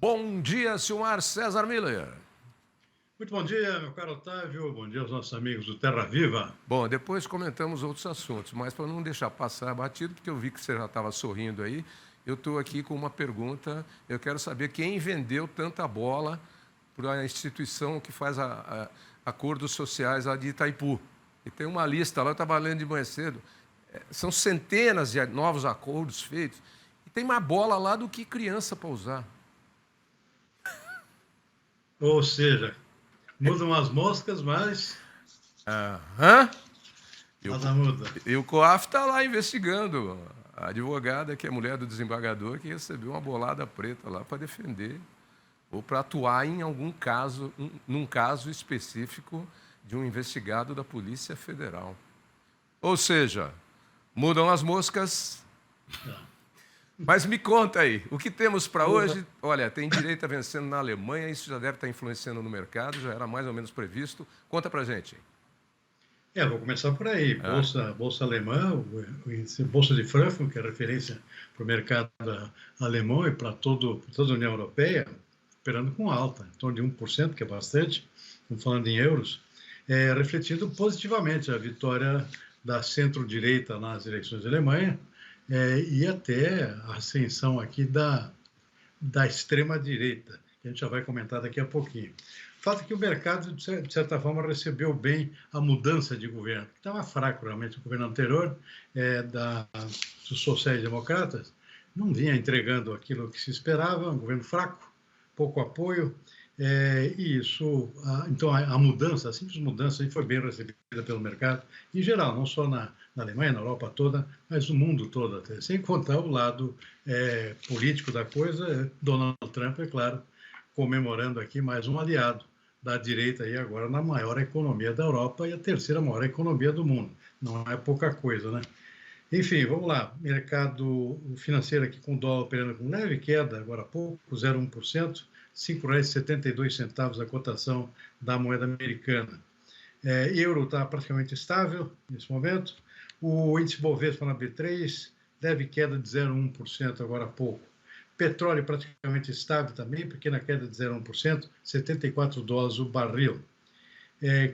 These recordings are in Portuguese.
Bom dia, Silmar César Miller. Muito bom dia, meu caro Otávio. Bom dia aos nossos amigos do Terra Viva. Bom, depois comentamos outros assuntos, mas para não deixar passar batido, porque eu vi que você já estava sorrindo aí, eu estou aqui com uma pergunta. Eu quero saber quem vendeu tanta bola para a instituição que faz acordos sociais lá de Itaipu. E tem uma lista lá, eu estava lendo de manhã cedo, são centenas de novos acordos feitos, e tem mais bola lá do que criança para usar. Ou seja, mudam as moscas, mas Aham. nada muda. E o COAF está lá investigando. A advogada, que é mulher do desembargador, que recebeu uma bolada preta lá para defender ou para atuar em algum caso, num caso específico de um investigado da Polícia Federal. Ou seja, mudam as moscas. Mas me conta aí, o que temos para hoje? Olha, tem direita vencendo na Alemanha, isso já deve estar influenciando no mercado, já era mais ou menos previsto. Conta para gente. Vou começar por aí. Bolsa alemã, o índice Bolsa de Frankfurt, que é referência para o mercado alemão e para toda a União Europeia, operando com alta, em torno de 1%, que é bastante, estamos falando em euros, refletindo positivamente a vitória da centro-direita nas eleições da Alemanha, e até a ascensão aqui da extrema-direita, que a gente já vai comentar daqui a pouquinho. O fato é que o mercado, de certa forma, recebeu bem a mudança de governo, que estava fraco realmente. O governo anterior, dos sociais-democratas, não vinha entregando aquilo que se esperava, um governo fraco, pouco apoio, e isso, então a mudança, a simples mudança, foi bem recebida pelo mercado, em geral, não só na Alemanha, na Europa toda, mas no mundo todo até, sem contar o lado político da coisa. Donald Trump, é claro, comemorando aqui mais um aliado da direita aí agora na maior economia da Europa e a terceira maior economia do mundo. Não é pouca coisa, né? Enfim, vamos lá. Mercado financeiro aqui com o dólar operando com leve queda, agora há pouco, 0,1%, R$ 5,72 a cotação da moeda americana. Euro está praticamente estável nesse momento. O índice Bovespa na B3, leve queda de 0,1% agora há pouco. Petróleo praticamente estável também, pequena queda de 0,1%, $74 o barril.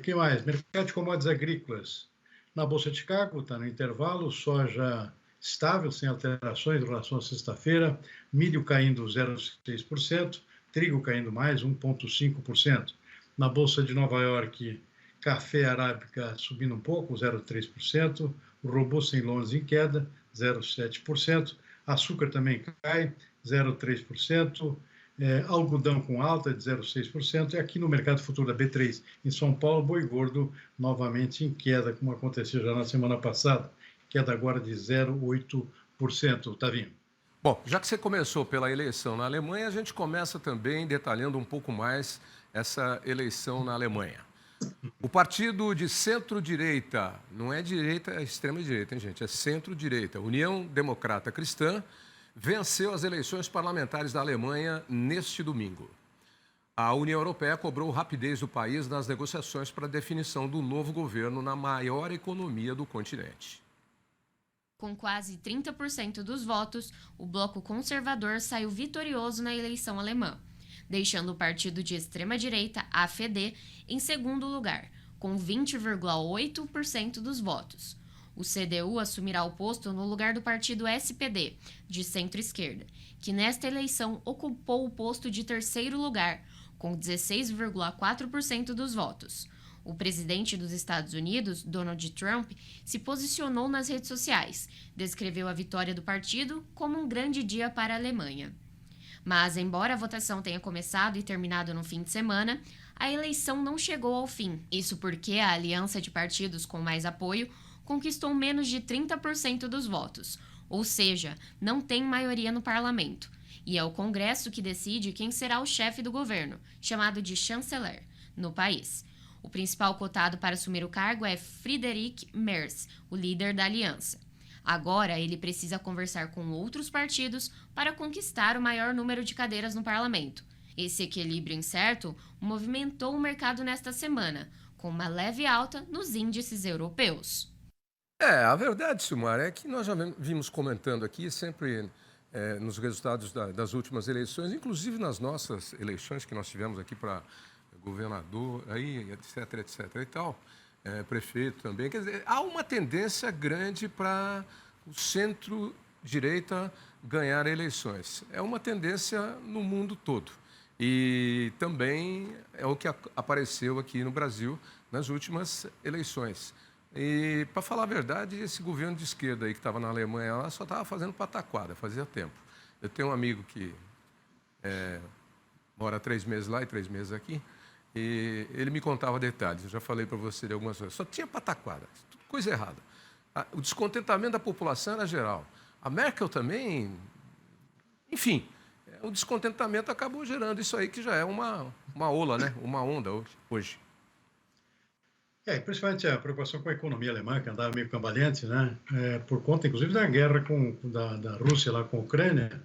Que mais? Mercado de commodities agrícolas. Na Bolsa de Chicago, está no intervalo, soja estável, sem alterações em relação à sexta-feira, milho caindo 0,6%, trigo caindo mais 1,5%. Na Bolsa de Nova York, café arábica subindo um pouco, 0,3%, o robusto em Londres em queda, 0,7%, açúcar também cai, 0,3%, algodão com alta de 0,6%, e aqui no mercado futuro da B3 em São Paulo, boi gordo novamente em queda, como aconteceu já na semana passada, queda agora de 0,8%, Tavinho. Bom, já que você começou pela eleição na Alemanha, a gente começa também detalhando um pouco mais essa eleição na Alemanha. O partido de centro-direita, não é direita, é extrema-direita, hein, gente? É centro-direita. União Democrata Cristã venceu as eleições parlamentares da Alemanha neste domingo. A União Europeia cobrou rapidez do país nas negociações para a definição do novo governo na maior economia do continente. Com quase 30% dos votos, o bloco conservador saiu vitorioso na eleição alemã, deixando o partido de extrema-direita, AfD, em segundo lugar, com 20,8% dos votos. O CDU assumirá o posto no lugar do partido SPD, de centro-esquerda, que nesta eleição ocupou o posto de terceiro lugar, com 16,4% dos votos. O presidente dos Estados Unidos, Donald Trump, se posicionou nas redes sociais, descreveu a vitória do partido como um grande dia para a Alemanha. Mas, embora a votação tenha começado e terminado no fim de semana, a eleição não chegou ao fim. Isso porque a aliança de partidos com mais apoio conquistou menos de 30% dos votos, ou seja, não tem maioria no parlamento. E é o Congresso que decide quem será o chefe do governo, chamado de chanceler, no país. O principal cotado para assumir o cargo é Friedrich Merz, o líder da aliança. Agora, ele precisa conversar com outros partidos para conquistar o maior número de cadeiras no parlamento. Esse equilíbrio incerto movimentou o mercado nesta semana, com uma leve alta nos índices europeus. A verdade, Silmar, é que nós já vimos comentando aqui, sempre nos resultados das últimas eleições, inclusive nas nossas eleições que nós tivemos aqui para governador, aí, etc, etc e tal, prefeito também. Quer dizer, há uma tendência grande para o centro-direita ganhar eleições. É uma tendência no mundo todo. E também é o que apareceu aqui no Brasil nas últimas eleições. E, para falar a verdade, esse governo de esquerda aí que estava na Alemanha lá só estava fazendo pataquada, fazia tempo. Eu tenho um amigo que mora 3 meses lá e 3 meses aqui, e ele me contava detalhes. Eu já falei para você de algumas coisas. Só tinha pataquada, tudo coisa errada. O descontentamento da população era geral. A Merkel também, enfim, o descontentamento acabou gerando isso aí que já é uma ola, né? Uma onda hoje. Principalmente a preocupação com a economia alemã, que andava meio cambaleante, né? Por conta, inclusive, da guerra da Rússia lá com a Ucrânia.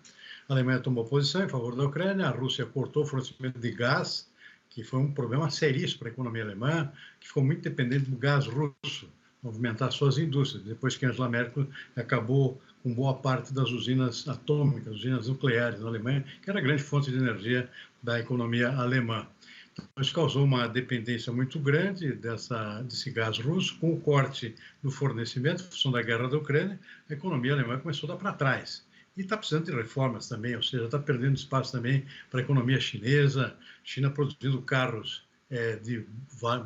A Alemanha tomou posição em favor da Ucrânia, a Rússia cortou o fornecimento de gás, que foi um problema seríssimo para a economia alemã, que ficou muito dependente do gás russo, movimentar suas indústrias. Depois que Angela Merkel acabou com boa parte das usinas atômicas, usinas nucleares na Alemanha, que era a grande fonte de energia da economia alemã. Então, isso causou uma dependência muito grande desse gás russo. Com o corte do fornecimento, em função da guerra da Ucrânia, a economia alemã começou a dar para trás. E está precisando de reformas também, ou seja, está perdendo espaço também para a economia chinesa, China produzindo carros de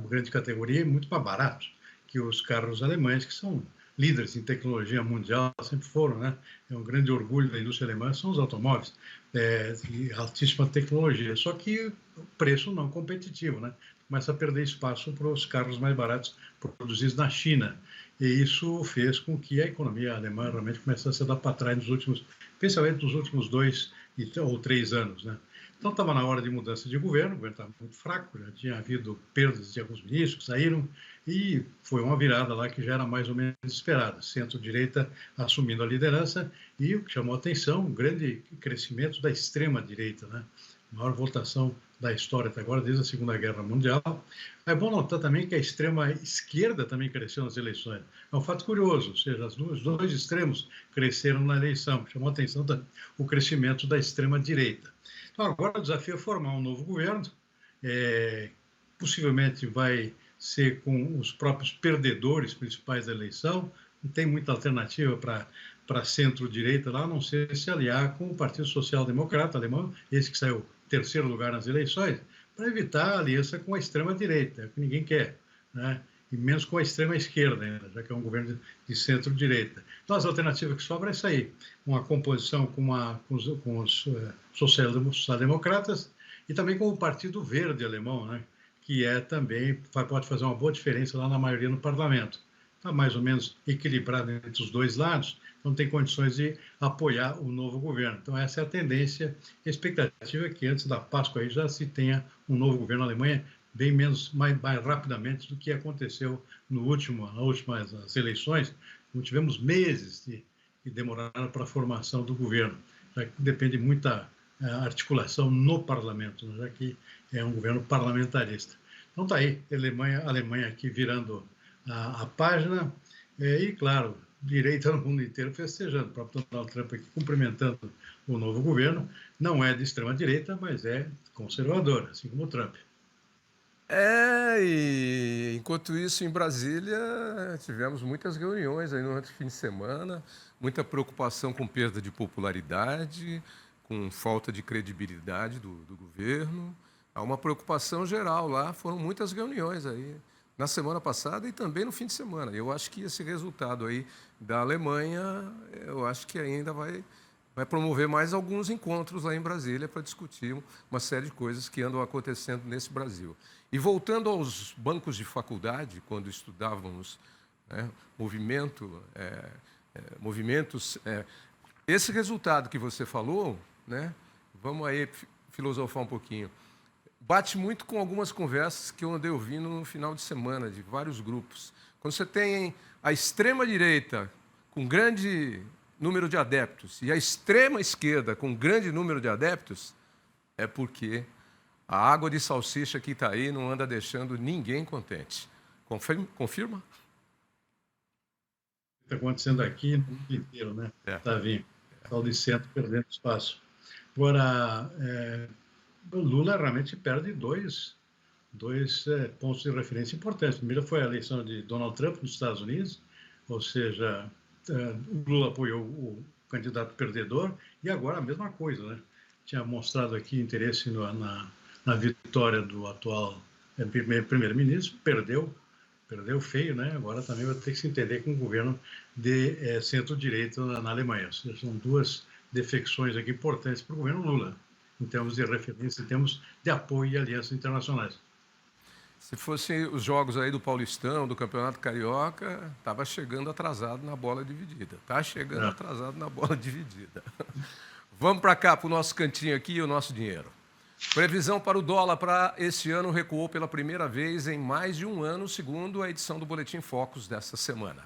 grande categoria e muito mais baratos que os carros alemães, que são líderes em tecnologia mundial, sempre foram, né? É um grande orgulho da indústria alemã, são os automóveis de altíssima tecnologia, só que o preço não competitivo, né? Começa a perder espaço para os carros mais baratos produzidos na China. E isso fez com que a economia alemã realmente começasse a dar para trás especialmente nos últimos 2 ou 3 anos, né? Então estava na hora de mudança de governo, o governo estava muito fraco, já tinha havido perdas de alguns ministros que saíram, e foi uma virada lá que já era mais ou menos esperada. Centro-direita assumindo a liderança, e o que chamou a atenção, um grande crescimento da extrema-direita, né? A maior votação da história até agora, desde a Segunda Guerra Mundial. É bom notar também que a extrema-esquerda também cresceu nas eleições. É um fato curioso, ou seja, os dois extremos cresceram na eleição. Chamou a atenção o crescimento da extrema-direita. Então, agora o desafio é formar um novo governo, possivelmente vai ser com os próprios perdedores principais da eleição, não tem muita alternativa para centro-direita lá, a não ser se aliar com o Partido Social Democrata alemão, esse que saiu em 3º lugar nas eleições, para evitar a aliança com a extrema-direita, é o que ninguém quer, né? E menos com a extrema-esquerda ainda, já que é um governo de centro-direita. Então, as alternativas que sobram é isso aí, uma composição com os social-democratas e também com o Partido Verde alemão, né? Que também pode fazer uma boa diferença lá na maioria no parlamento. Está mais ou menos equilibrado entre os dois lados, então tem condições de apoiar o novo governo. Então essa é a tendência. A expectativa é que antes da Páscoa aí já se tenha um novo governo na Alemanha, bem mais rapidamente do que aconteceu nas últimas eleições. Não tivemos meses que demoraram para a formação do governo, já que depende muita articulação no parlamento, já que é um governo parlamentarista. Então está aí, a Alemanha aqui virando a página, e claro, direita no mundo inteiro festejando, o próprio Donald Trump aqui cumprimentando o novo governo, não é de extrema-direita, mas é conservador, assim como o Trump. E enquanto isso, em Brasília, tivemos muitas reuniões aí no fim de semana, muita preocupação com perda de popularidade, com falta de credibilidade do governo. Há uma preocupação geral lá, foram muitas reuniões aí na semana passada e também no fim de semana. Eu acho que esse resultado aí da Alemanha, eu acho que ainda vai promover mais alguns encontros lá em Brasília para discutir uma série de coisas que andam acontecendo nesse Brasil. E voltando aos bancos de faculdade, quando estudávamos, né, movimentos, esse resultado que você falou, né, vamos aí filosofar um pouquinho, bate muito com algumas conversas que eu andei ouvindo no final de semana, de vários grupos. Quando você tem a extrema-direita com grande número de adeptos e a extrema-esquerda com grande número de adeptos, é porque a água de salsicha que está aí não anda deixando ninguém contente. Confirma? Está acontecendo aqui no mundo inteiro, né? Tá vindo. tal de centro perdendo espaço. Agora, o Lula realmente perde dois pontos de referência importantes. Primeiro foi a eleição de Donald Trump nos Estados Unidos, ou seja, o Lula apoiou o candidato perdedor, e agora a mesma coisa, né? Tinha mostrado aqui interesse na vitória do atual primeiro-ministro, perdeu feio, né? Agora também vai ter que se entender com o governo de centro-direita na Alemanha. Ou seja, são duas defecções aqui importantes para o governo Lula, em termos de referência, em termos de apoio e alianças internacionais. Se fossem os jogos aí do Paulistão, do Campeonato Carioca, estava chegando atrasado na bola dividida. Está chegando atrasado na bola dividida. Vamos para cá, para o nosso cantinho aqui e o nosso dinheiro. Previsão para o dólar para este ano recuou pela primeira vez em mais de um ano, segundo a edição do Boletim Focus desta semana.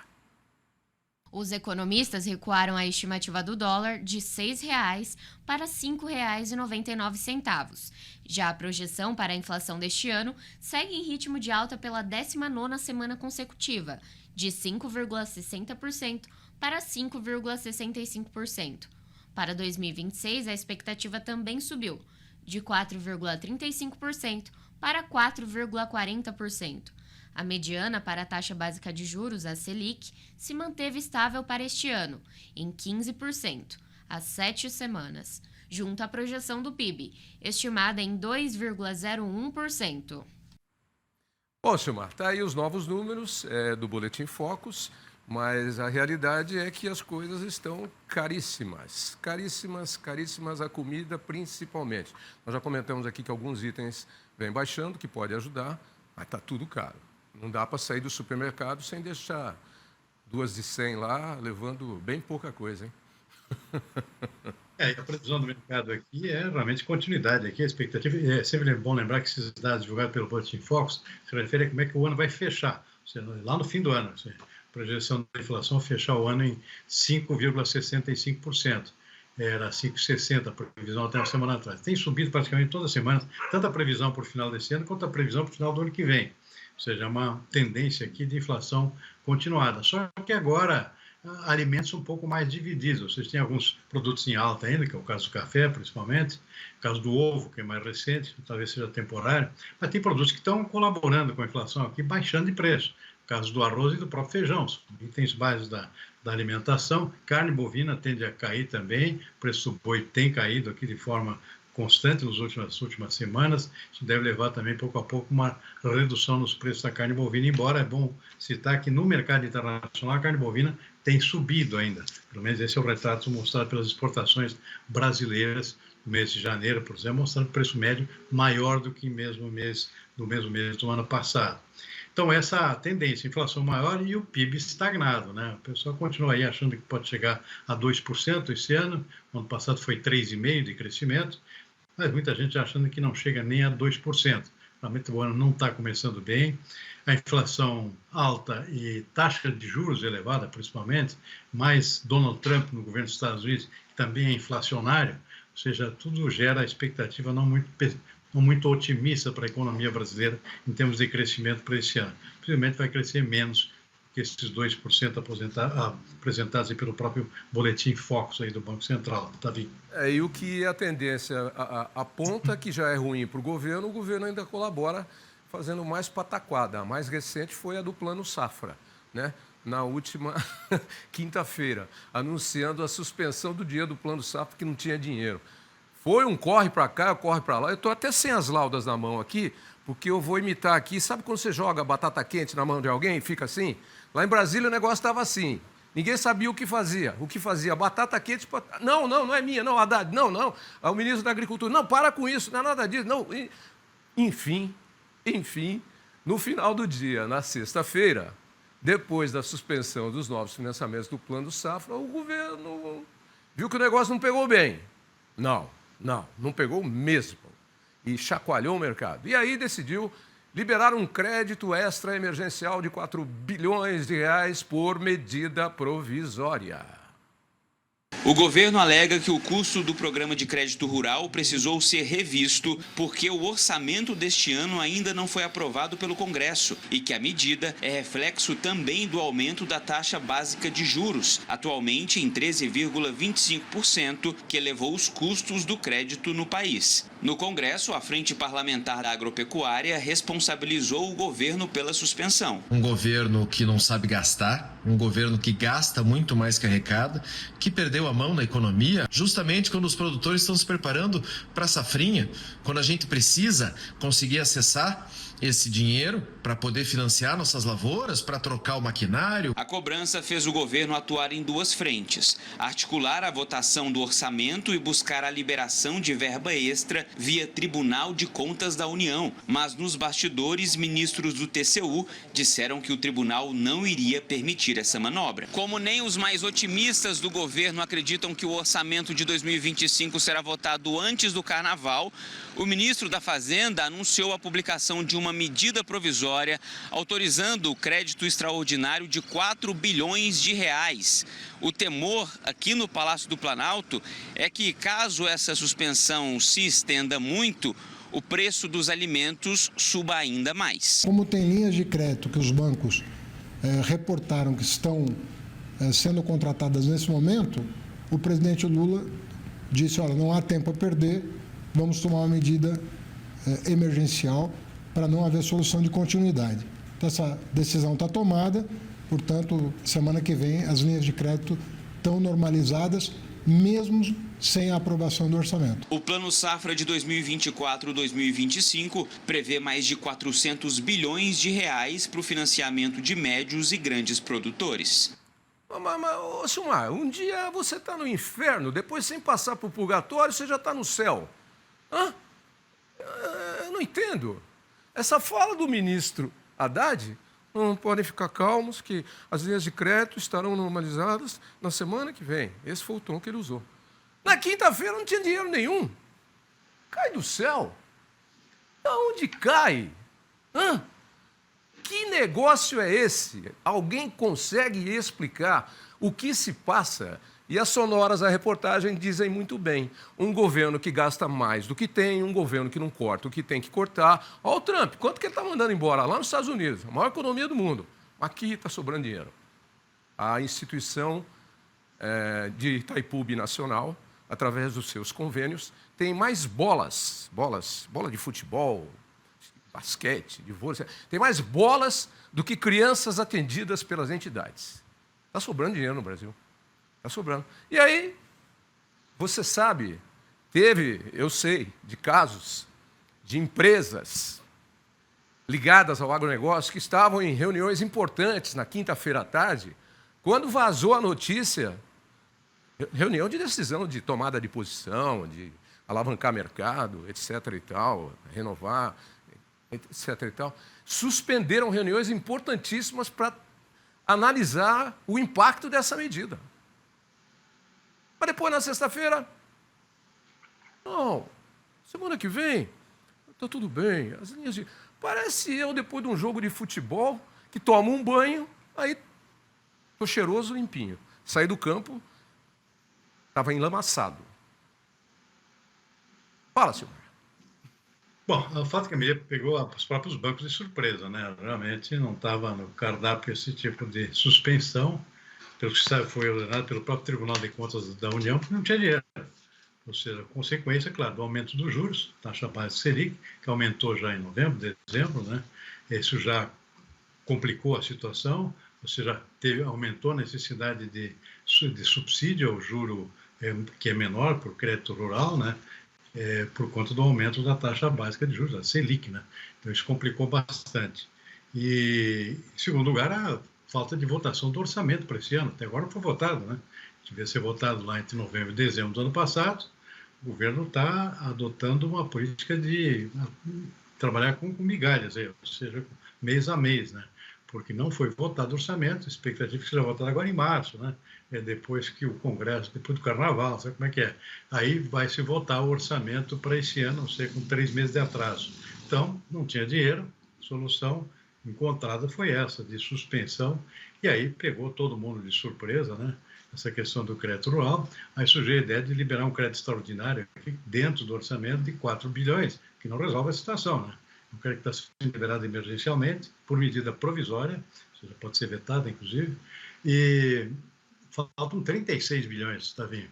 Os economistas recuaram a estimativa do dólar de R$ 6,00 para R$ 5,99. Já a projeção para a inflação deste ano segue em ritmo de alta pela 19ª semana consecutiva, de 5,60% para 5,65%. Para 2026, a expectativa também subiu, de 4,35% para 4,40%. A mediana para a taxa básica de juros, a Selic, se manteve estável para este ano, em 15%, há 7 semanas, junto à projeção do PIB, estimada em 2,01%. Bom, Silmar, tá aí os novos números do Boletim Focus, mas a realidade é que as coisas estão caríssimas. Caríssimas, caríssimas, a comida principalmente. Nós já comentamos aqui que alguns itens vêm baixando, que pode ajudar, mas está tudo caro. Não dá para sair do supermercado sem deixar 2 de 100 lá, levando bem pouca coisa, hein? A previsão do mercado aqui é realmente continuidade. Aqui a expectativa é sempre bom lembrar que esses dados divulgados pelo Boletim Focus se referem a como é que o ano vai fechar, ou seja, lá no fim do ano. A projeção da inflação fechar o ano em 5,65%. Era 5,60% a previsão até uma semana atrás. Tem subido praticamente toda semana, tanto a previsão para o final desse ano quanto a previsão para o final do ano que vem. Ou seja, é uma tendência aqui de inflação continuada. Só que agora, alimentos um pouco mais divididos. Vocês têm alguns produtos em alta ainda, que é o caso do café, principalmente, o caso do ovo, que é mais recente, talvez seja temporário, mas tem produtos que estão colaborando com a inflação aqui, baixando de preço. O caso do arroz e do próprio feijão, são itens básicos da alimentação. Carne bovina tende a cair também, o preço do boi tem caído aqui de forma constante nas últimas semanas. Isso deve levar também, pouco a pouco, uma redução nos preços da carne bovina, embora é bom citar que no mercado internacional a carne bovina tem subido ainda. Pelo menos esse é o retrato mostrado pelas exportações brasileiras no mês de janeiro, por exemplo, mostrando preço médio maior do que no mesmo mês do ano passado. Então, essa tendência, inflação maior e o PIB estagnado, né? O pessoal continua aí achando que pode chegar a 2% esse ano. O ano passado foi 3,5% de crescimento, mas muita gente achando que não chega nem a 2%. Realmente o ano não está começando bem. A inflação alta e taxa de juros elevada, principalmente, mais Donald Trump no governo dos Estados Unidos, que também é inflacionário, ou seja, tudo gera expectativa não muito otimista para a economia brasileira em termos de crescimento para esse ano. Possivelmente vai crescer menos que esses 2% apresentados aí pelo próprio Boletim Focus aí do Banco Central. Tá vindo. E o que a tendência aponta que já é ruim para o governo ainda colabora fazendo mais pataquada. A mais recente foi a do Plano Safra, né? Na última quinta-feira, anunciando a suspensão do dia do Plano Safra, que não tinha dinheiro. Foi um corre para cá, corre para lá. Eu estou até sem as laudas na mão aqui, porque eu vou imitar aqui. Sabe quando você joga batata quente na mão de alguém e fica assim? Lá em Brasília o negócio estava assim. Ninguém sabia o que fazia. O que fazia? Batata quente... Não é minha, não, Haddad. Não. O ministro da Agricultura. Não, para com isso, não é nada disso. Não. Enfim, no final do dia, na sexta-feira, depois da suspensão dos novos financiamentos do Plano Safra, o governo viu que o negócio não pegou bem. Não pegou mesmo. E chacoalhou o mercado. E aí decidiu liberar um crédito extra emergencial de 4 bilhões de reais por medida provisória. O governo alega que o custo do programa de crédito rural precisou ser revisto porque o orçamento deste ano ainda não foi aprovado pelo Congresso e que a medida é reflexo também do aumento da taxa básica de juros, atualmente em 13,25%, que elevou os custos do crédito no país. No Congresso, a Frente Parlamentar da Agropecuária responsabilizou o governo pela suspensão. Um governo que não sabe gastar, um governo que gasta muito mais que arrecada, que perdeu a mão na economia, justamente quando os produtores estão se preparando para a safrinha, quando a gente precisa conseguir acessar esse dinheiro para poder financiar nossas lavouras, para trocar o maquinário. A cobrança fez o governo atuar em duas frentes: articular a votação do orçamento e buscar a liberação de verba extra via Tribunal de Contas da União. Mas nos bastidores, ministros do TCU disseram que o tribunal não iria permitir essa manobra. Como nem os mais otimistas do governo acreditam que o orçamento de 2025 será votado antes do Carnaval, o ministro da Fazenda anunciou a publicação de uma medida provisória autorizando o crédito extraordinário de 4 bilhões de reais. O temor aqui no Palácio do Planalto é que, caso essa suspensão se estenda muito, o preço dos alimentos suba ainda mais. Como tem linhas de crédito que os bancos reportaram que estão sendo contratadas nesse momento, o presidente Lula disse, olha, não há tempo a perder, vamos tomar uma medida emergencial para não haver solução de continuidade. Então, essa decisão está tomada, portanto, semana que vem as linhas de crédito estão normalizadas, mesmo sem a aprovação do orçamento. O Plano Safra de 2024-2025 prevê mais de 400 bilhões de reais para o financiamento de médios e grandes produtores. Mas, Silmar, um dia você está no inferno, depois sem passar por purgatório, você já está no céu. Hã? Eu não entendo. Essa fala do ministro Haddad, não podem ficar calmos que as linhas de crédito estarão normalizadas na semana que vem. Esse foi o tom que ele usou. Na quinta-feira não tinha dinheiro nenhum. Cai do céu. Da onde cai? Hã? Que negócio é esse? Alguém consegue explicar o que se passa? E as sonoras da reportagem dizem muito bem. Um governo que gasta mais do que tem, um governo que não corta o que tem que cortar. Olha o Trump, quanto que ele está mandando embora? Lá nos Estados Unidos, a maior economia do mundo. Aqui está sobrando dinheiro. A instituição de Itaipu Binacional, através dos seus convênios, tem mais bola de futebol, basquete, de vôlei, tem mais bolas do que crianças atendidas pelas entidades. Está sobrando dinheiro no Brasil. Está sobrando. E aí, você sabe, eu sei, de casos de empresas ligadas ao agronegócio que estavam em reuniões importantes na quinta-feira à tarde, quando vazou a notícia, reunião de decisão de tomada de posição, de alavancar mercado, etc. e tal, renovar, etc. e tal, suspenderam reuniões importantíssimas para analisar o impacto dessa medida. Mas depois, na sexta-feira, não, semana que vem, está tudo bem. As linhas de... Parece eu, depois de um jogo de futebol, que tomo um banho, aí estou cheiroso, limpinho. Saí do campo, estava enlamaçado. Fala, senhor. Bom, o fato é que a medida pegou os próprios bancos de surpresa, né? Realmente não estava no cardápio esse tipo de suspensão, pelo que sabe, foi ordenado pelo próprio Tribunal de Contas da União, porque não tinha dinheiro. Ou seja, consequência, claro, do aumento dos juros, taxa base Selic, que aumentou já em novembro, dezembro, né? Isso já complicou a situação, ou seja, aumentou a necessidade de subsídio ao juro que é menor para o crédito rural, né? Por conta do aumento da taxa básica de juros, a Selic, né? Então isso complicou bastante. E, em segundo lugar, a falta de votação do orçamento para esse ano. Até agora não foi votado, né? Devia ser votado lá entre novembro e dezembro do ano passado. O governo está adotando uma política de trabalhar com migalhas, ou seja, mês a mês, né? Porque não foi votado o orçamento, a expectativa é que seja votado agora em março, né? Depois que o Congresso, depois do Carnaval, sabe como é que é? Aí vai se votar o orçamento para esse ano, não sei, com 3 meses de atraso. Então, não tinha dinheiro, a solução encontrada foi essa, de suspensão, e aí pegou todo mundo de surpresa, né? essa questão do crédito rural, aí surgiu a ideia de liberar um crédito extraordinário aqui dentro do orçamento de 4 bilhões, que não resolve a situação, né? Um crédito está sendo liberado emergencialmente, por medida provisória, ou seja, pode ser vetada, inclusive, e faltam 36 bilhões, Tavinho,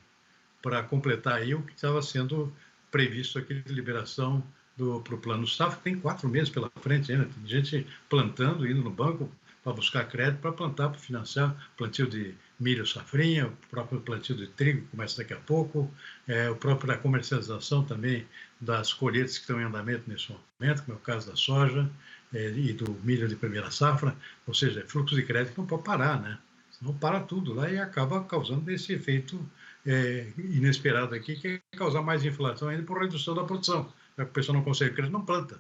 para completar aí o que estava sendo previsto aqui de liberação para o Plano Safra. Tem 4 meses pela frente ainda, tem gente plantando, indo no banco para buscar crédito, para plantar, para financiar plantio de milho safrinha, o próprio plantio de trigo começa daqui a pouco, o próprio a comercialização também das colheitas que estão em andamento nesse momento, como é o caso da soja e do milho de primeira safra, ou seja, fluxo de crédito não pode parar, né? Senão para tudo lá e acaba causando esse efeito inesperado aqui, que é causar mais inflação ainda por redução da produção. Já que o pessoal não consegue crédito, não planta.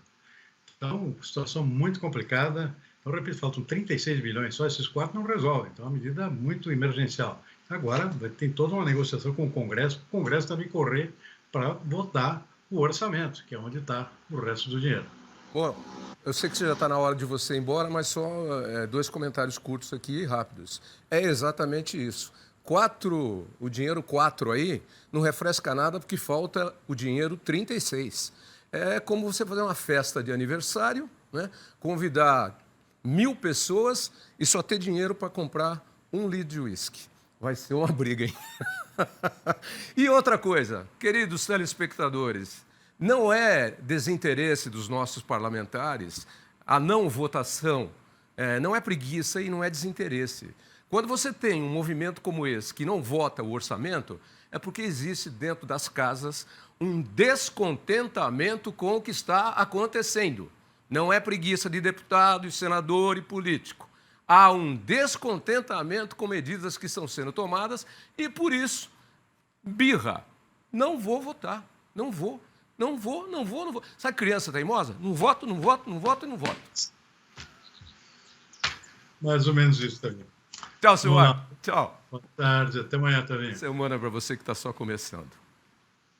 Então, situação muito complicada. Eu repito, faltam 36 bilhões, só esses 4 não resolvem. Então, é uma medida muito emergencial. Agora, tem toda uma negociação com o Congresso também correr para votar o orçamento, que é onde está o resto do dinheiro. Bom, eu sei que já está na hora de você ir embora, mas só 2 comentários curtos aqui, rápidos. É exatamente isso. O dinheiro 4 aí não refresca nada porque falta o dinheiro 36. É como você fazer uma festa de aniversário, né? Convidar 1000 pessoas e só ter dinheiro para comprar 1 litro de uísque. Vai ser uma briga, hein? E outra coisa, queridos telespectadores, não é desinteresse dos nossos parlamentares a não votação, não é preguiça e não é desinteresse. Quando você tem um movimento como esse que não vota o orçamento, é porque existe dentro das casas um descontentamento com o que está acontecendo. Não é preguiça de deputado, e senador e político. Há um descontentamento com medidas que estão sendo tomadas e, por isso, birra. Não vou votar. Não vou. Sabe criança teimosa? Não voto. Mais ou menos isso também. Tchau, Silmar. Tchau. Boa tarde, até amanhã também. Semana para você que está só começando.